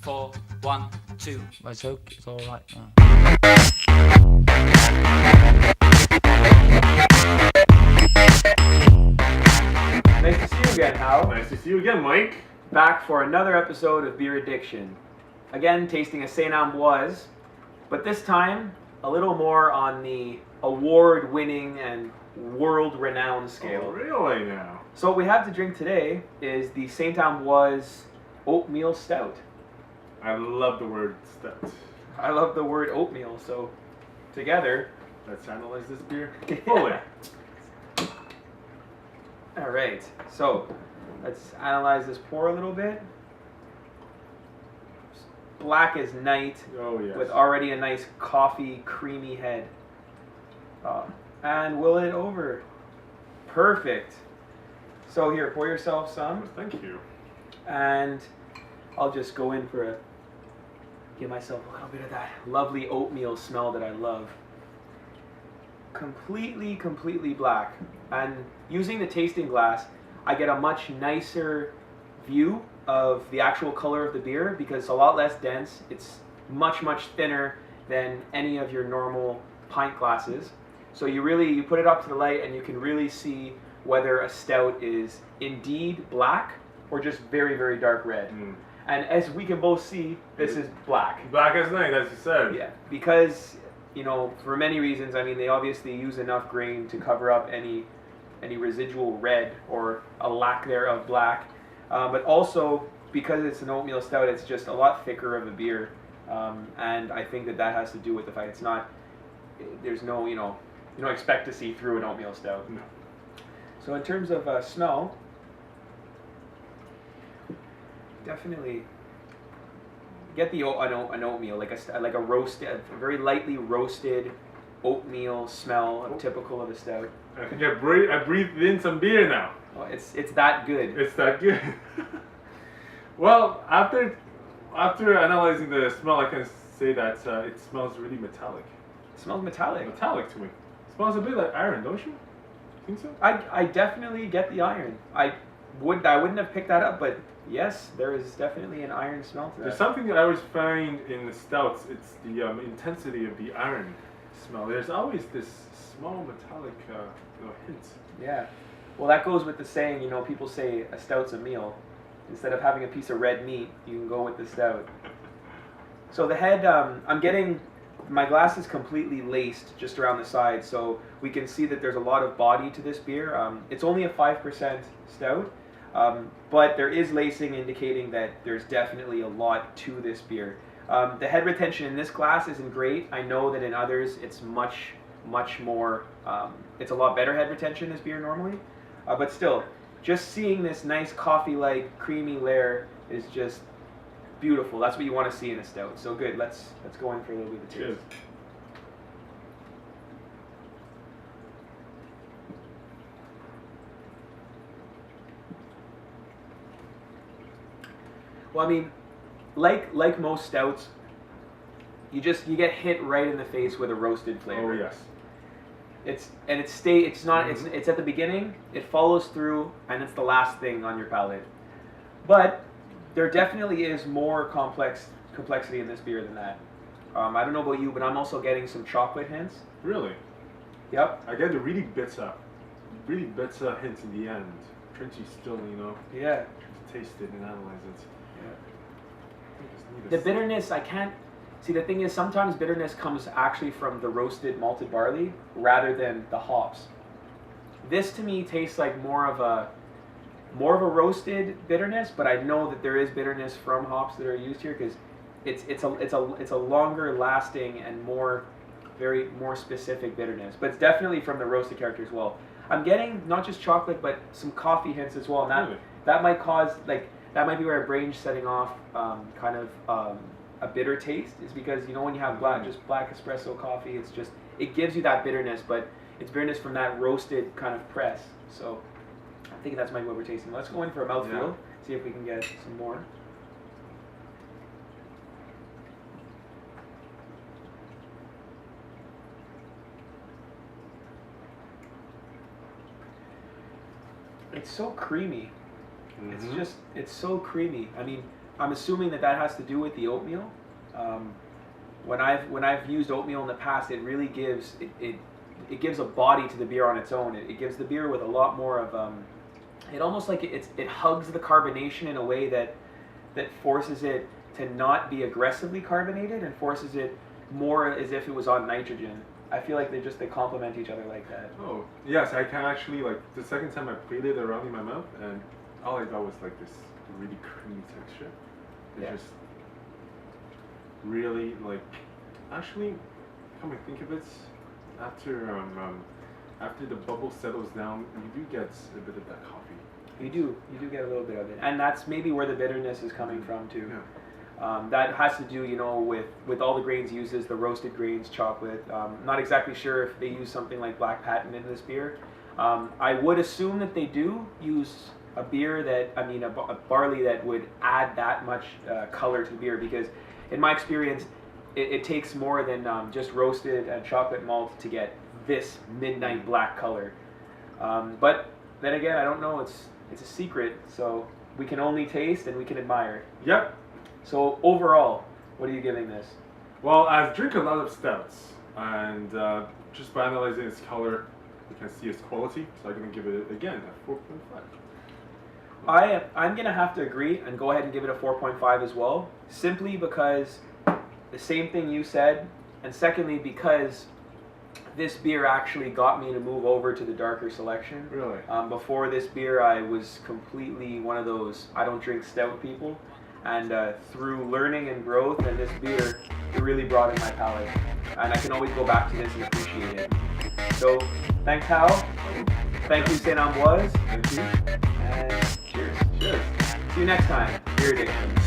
4, 1, 2. I hope it's alright now. Nice to see you again, Hal. Nice to see you again, Mike. Back for another episode of Beer Addiction. Again, tasting a St-Ambroise, but this time a little more on the award-winning and world-renowned scale. Oh, really now? So what we have to drink today is the St-Ambroise Oatmeal Stout. I love the word stout. I love the word oatmeal, so together... Let's analyze this beer fully. Alright, so let's analyze this pour a little bit. Black as night, Oh, yes. with already a nice coffee creamy head. And will it over. Perfect. So here, pour yourself some, Thank you. and I'll just go in for give myself a little bit of that lovely oatmeal smell that I love. Completely black. And using the tasting glass, I get a much nicer view of the actual color of the beer because it's a lot less dense. It's much thinner than any of your normal pint glasses. So you put it up to the light and you can really see whether a stout is indeed black or just very dark red. And as we can both see, this is black. Black as night, as you said. Yeah, because, you know, for many reasons. I mean, they obviously use enough grain to cover up any residual red or a lack thereof black. But also, because it's an oatmeal stout, it's just a lot thicker of a beer. And I think that has to do with the fact it's not, there's no, you don't expect to see through an oatmeal stout. No. So in terms of smell, definitely get an oatmeal, like a roasted, a very lightly roasted oatmeal smell, typical of a stout. I think I breathed in some beer now. Oh, it's that good. It's that good. Well, after analyzing the smell, I can say that it smells really metallic. It smells metallic. Metallic to me. It smells a bit like iron, don't you? Think so? I definitely get the iron. I wouldn't have picked that up, but yes, there is definitely an iron smell to that. There's something that I always find in the stouts. It's the intensity of the iron smell. There's always this small metallic hint. Yeah. Well, that goes with the saying, people say a stout's a meal. Instead of having a piece of red meat, you can go with the stout. So the head, my glass is completely laced just around the side, so we can see that there's a lot of body to this beer. It's only a 5% stout, but there is lacing indicating that there's definitely a lot to this beer. The head retention in this glass isn't great. I know that in others it's much more, it's a lot better head retention in this beer normally. But still, just seeing this nice coffee-like creamy layer is just beautiful. That's what you want to see in a stout. So good. Let's go in for a little bit of taste. Cheers. Well, I mean, like most stouts, you get hit right in the face with a roasted flavor. Oh yes. It's at the beginning, it follows through, and it's the last thing on your palate. But there definitely is more complexity in this beer than that. I don't know about you, but I'm also getting some chocolate hints. Really? Yep. I get the really bitter hint in the end. Trying to still, Yeah. trying to taste it and analyze it. The bitterness, I can't see. The thing is, sometimes bitterness comes actually from the roasted malted barley rather than the hops. This to me tastes like more of a roasted bitterness, but I know that there is bitterness from hops that are used here because it's a longer lasting and more specific bitterness. But it's definitely from the roasted character as well. I'm getting not just chocolate but some coffee hints as well, and that might cause that might be where our brain's setting off a bitter taste, is because when you have black espresso coffee, it gives you that bitterness, but it's bitterness from that roasted kind of press. So I think that's maybe what we're tasting. Let's go in for a mouthfeel, see if we can get some more. It's so creamy. It's so creamy. I mean, I'm assuming that has to do with the oatmeal. When I've used oatmeal in the past, it really gives it gives a body to the beer on its own. It gives the beer with a lot more of it almost like it hugs the carbonation in a way that forces it to not be aggressively carbonated and forces it more as if it was on nitrogen. I feel like they complement each other like that. Oh, yes, I can actually, like, the second time I played it around in my mouth, and all I got was, like, this really creamy texture. It's just really, like, actually, come to think of it, after the bubble settles down, you do get a bit of that coffee. You do get a little bit of it, and that's maybe where the bitterness is coming from too. Yeah. That has to do, with all the grains uses, the roasted grains, chocolate. Not exactly sure if they use something like black patent in this beer. I would assume that they do use a barley that would add that much color to the beer, because in my experience, it takes more than just roasted and chocolate malt to get this midnight black color. But then again, I don't know. It's a secret, so we can only taste and we can admire. Yep. So overall, what are you giving this? Well, I've drank a lot of stouts, and just by analyzing its color, you can see its quality. So I'm going to give it, again, a 4.5. I'm going to have to agree and go ahead and give it a 4.5 as well, simply because the same thing you said, and secondly because this beer actually got me to move over to the darker selection. Really? Before this beer, I was completely one of those I don't drink stout people. And through learning and growth and this beer, it really broadened my palate. And I can always go back to this and appreciate it. So, thanks, Hal. Thank you, St-Ambroise. Thank you. And cheers. Cheers. See you next time. Beer Addiction.